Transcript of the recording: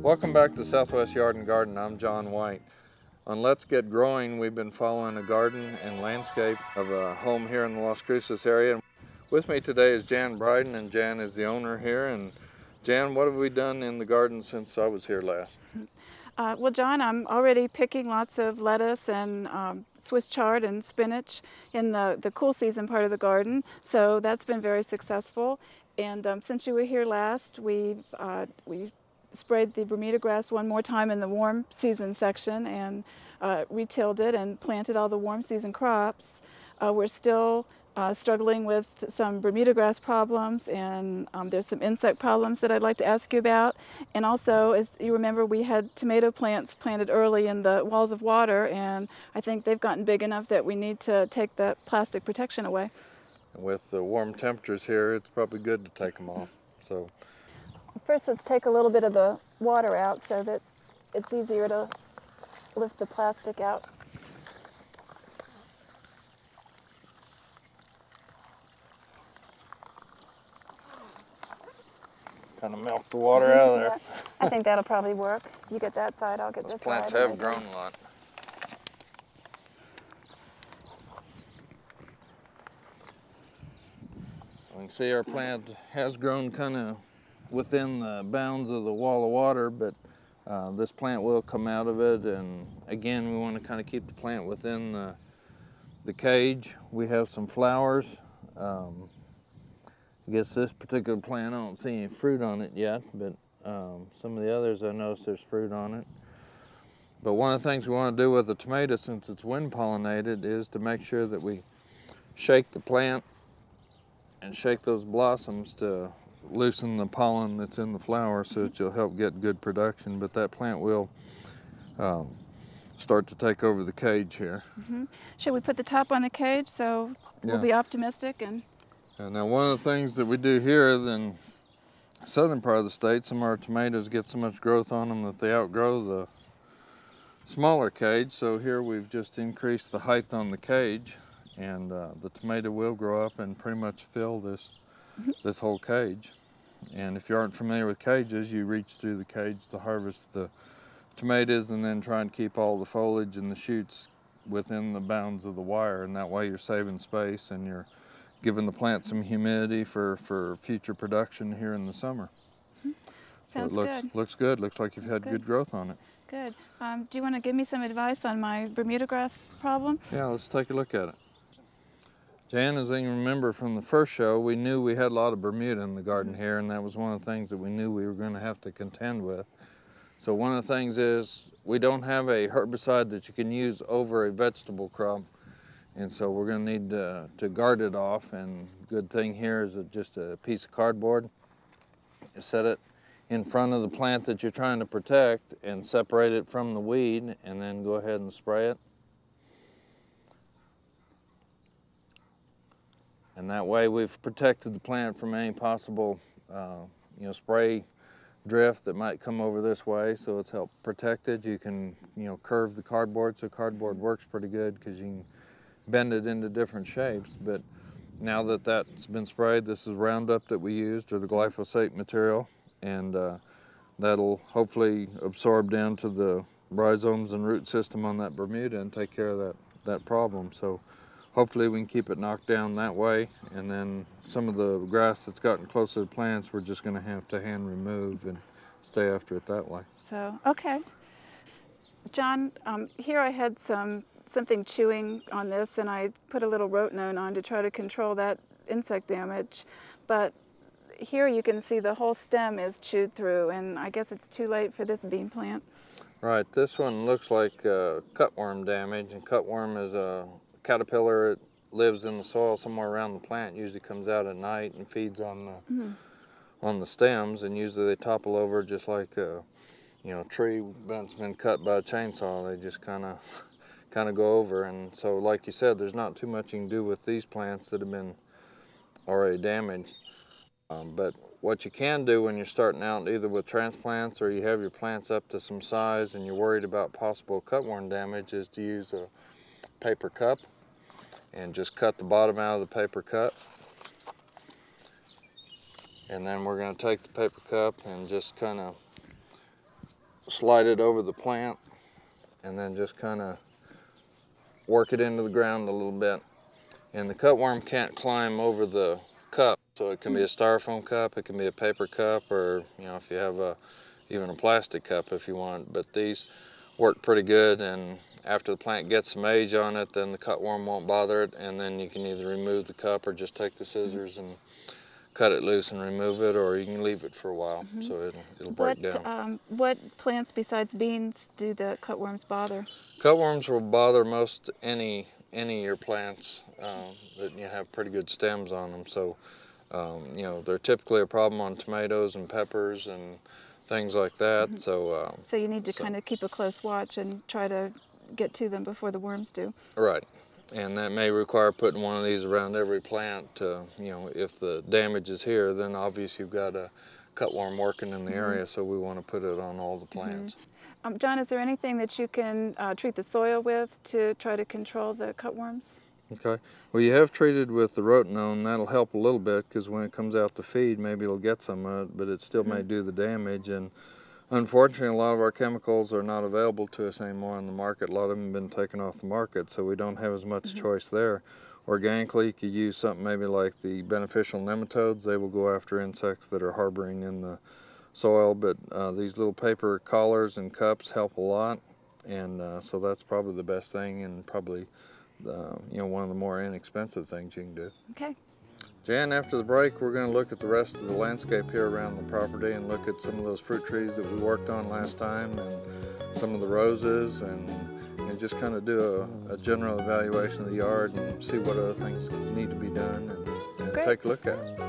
Welcome back to Southwest Yard and Garden. I'm John White. On Let's Get Growing, we've been following a garden and landscape of a home here in the Las Cruces area. With me today is Jan Bryden, and Jan is the owner here. And Jan, what have we done in the garden since I was here last? Well, John, I'm already picking lots of lettuce and Swiss chard and spinach in the cool season part of the garden, so that's been very successful. And since you were here last, we've sprayed the Bermudagrass one more time in the warm season section and retilled it and planted all the warm season crops. We're still struggling with some Bermudagrass problems, and there's some insect problems that I'd like to ask you about. And also, as you remember, we had tomato plants planted early in the walls of water, and I think they've gotten big enough that we need to take the plastic protection away. With the warm temperatures here, it's probably good to take them off. So first, let's take a little bit of the water out so that it's easier to lift the plastic out. Kind of melt the water out of there. Yeah, I think that'll probably work. If you get that side, I'll get this side. Plants have grown a lot. You can see our plant has grown kind of within the bounds of the wall of water, but this plant will come out of it. And again, we want to kind of keep the plant within the cage. We have some flowers. I guess this particular plant, I don't see any fruit on it yet, but some of the others I notice there's fruit on it. But one of the things we want to do with the tomato, since it's wind pollinated, is to make sure that we shake the plant and shake those blossoms to loosen the pollen that's in the flower so that you'll help get good production. But that plant will start to take over the cage here. Should we put the top on the cage so we'll be optimistic? And now one of the things that we do here in the southern part of the state, some of our tomatoes get so much growth on them that they outgrow the smaller cage. So here we've just increased the height on the cage, and the tomato will grow up and pretty much fill this whole cage. And if you aren't familiar with cages, you reach through the cage to harvest the tomatoes and then try and keep all the foliage and the shoots within the bounds of the wire, and that way you're saving space and you're giving the plant some humidity for future production here in the summer. Sounds so it good. Looks good. Looks like you've had good growth on it. Good. Do you want to give me some advice on my Bermudagrass problem? Yeah, let's take a look at it. Jan, as you remember from the first show, we knew we had a lot of Bermuda in the garden here, and that was one of the things that we knew we were going to have to contend with. So one of the things is we don't have a herbicide that you can use over a vegetable crop. And so we're going to need to guard it off, and good thing here is just a piece of cardboard. You set it in front of the plant that you're trying to protect and separate it from the weed, and then go ahead and spray it. And that way we've protected the plant from any possible spray drift that might come over this way, so it's helped protect it. You can curve the cardboard, so cardboard works pretty good because you can bend it into different shapes. But now that that's been sprayed, this is Roundup that we used, or the glyphosate material, and that'll hopefully absorb down to the rhizomes and root system on that Bermuda and take care of that problem. So hopefully we can keep it knocked down that way, and then some of the grass that's gotten close to the plants we're just going to have to hand remove and stay after it that way. So, okay. John, here I had something chewing on this, and I put a little rotenone on to try to control that insect damage. But here you can see the whole stem is chewed through, and I guess it's too late for this bean plant. Right, this one looks like cutworm damage, and cutworm is a caterpillar. It lives in the soil somewhere around the plant, usually comes out at night and feeds on the stems, and usually they topple over just like a tree that's been cut by a chainsaw. They just kind of go over. And so, like you said, there's not too much you can do with these plants that have been already damaged. But what you can do when you're starting out, either with transplants or you have your plants up to some size and you're worried about possible cutworm damage, is to use a paper cup and just cut the bottom out of the paper cup. And then we're going to take the paper cup and just kind of slide it over the plant and then just kind of work it into the ground a little bit. And the cutworm can't climb over the cup, so it can be a styrofoam cup, it can be a paper cup, or if you have even a plastic cup if you want. But these work pretty good, and after the plant gets some age on it, then the cutworm won't bother it, and then you can either remove the cup or just take the scissors and cut it loose and remove it, or you can leave it for a while, so it'll break down. What plants besides beans do the cutworms bother? Cutworms will bother most any of your plants that have pretty good stems on them. So they're typically a problem on tomatoes and peppers and things like that. So you need to kind of keep a close watch and try to get to them before the worms do. Right. And that may require putting one of these around every plant. If the damage is here, then obviously you've got a cutworm working in the area, so we want to put it on all the plants. John, is there anything that you can treat the soil with to try to control the cutworms? Okay. Well, you have treated with the rotenone. That'll help a little bit, because when it comes out to feed, maybe it'll get some of it, but it still may do the damage. And unfortunately, a lot of our chemicals are not available to us anymore on the market. A lot of them have been taken off the market, so we don't have as much choice there. Organically, you could use something maybe like the beneficial nematodes. They will go after insects that are harboring in the soil, but these little paper collars and cups help a lot, and so that's probably the best thing, and probably one of the more inexpensive things you can do. Okay. Jan, after the break, we're going to look at the rest of the landscape here around the property and look at some of those fruit trees that we worked on last time, and some of the roses, and just kind of do a general evaluation of the yard and see what other things need to be done, and take a look at it.